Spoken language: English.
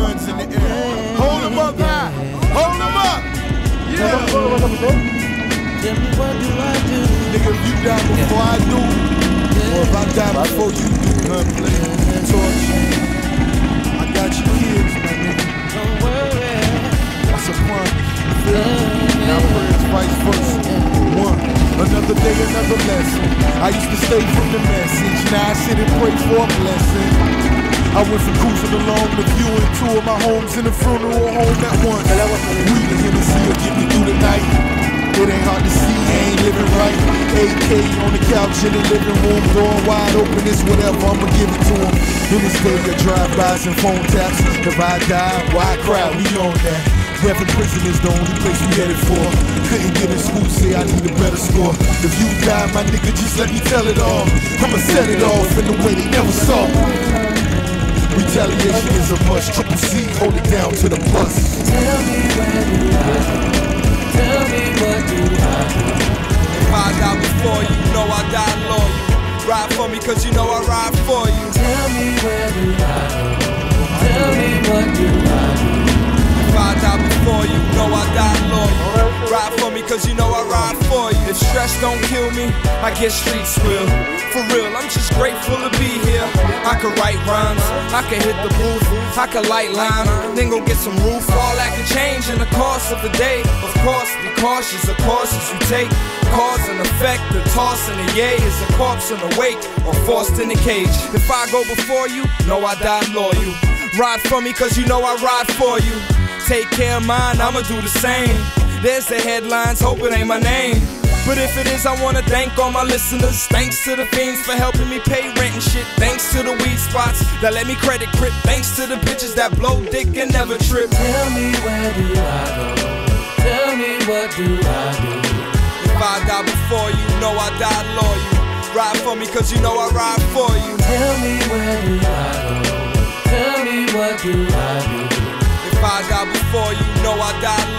guns in the air. Hold them up high. Hold them up. Yeah. Tell me what do I do? Nigga, if you die before I do, or if I die before you do, gunplay, torture. I got your kids, my nigga. Don't worry. That's a promise. You feel me? Now pray it's vice versa. One. Another day, another lesson. I used to stay from the message. Now I sit and pray for a blessing. I went from cruising along to viewing two of my homes in the funeral home at once. We the Hennessy will get me through the night. It ain't hard to see, I ain't living right. AK on the couch in the living room, door wide open, it's whatever, I'ma give it to him. In this day of drive-bys and phone taps, if I die, why cry, we on that. Death in prison is the only place we headed for. Couldn't get in school, say I need a better score. If you die, my nigga, just let me tell it all. I'ma set it off in the way they never saw. Retaliation is a must, Triple C, hold it down to the bus. Tell me where do I go? Tell me what do I do? If I die before you, know I die loyal. Ride for me cause you know I ride for you. Tell me where do I go? Tell me what do I do? If I die before you, know I die loyal. Ride for me cause you know I ride for you. If stress don't kill me, I get streets will. For real, I'm just grateful to be here. I could write rhymes, I could hit the booth, I could light lime, then go get some roof. All that could change in the course of the day. Of course, be cautious of courses you take. Cause and effect, the toss and the yay is a corpse in the wake or forced in the cage. If I go before you, know I die loyal. Ride for me cause you know I ride for you. Take care of mine, I'ma do the same. There's the headlines, hope it ain't my name. But if it is, I wanna thank all my listeners. Thanks to the fiends for helping me pay rent and shit. Thanks to the weed spots that let me credit crip. Thanks to the bitches that blow dick and never trip. Tell me where do I go? Tell me what do I do? If I die before you, know I die loyal. Ride for me cause you know I ride for you. Tell me where do I go? Tell me what do I do? If I die before you, know I die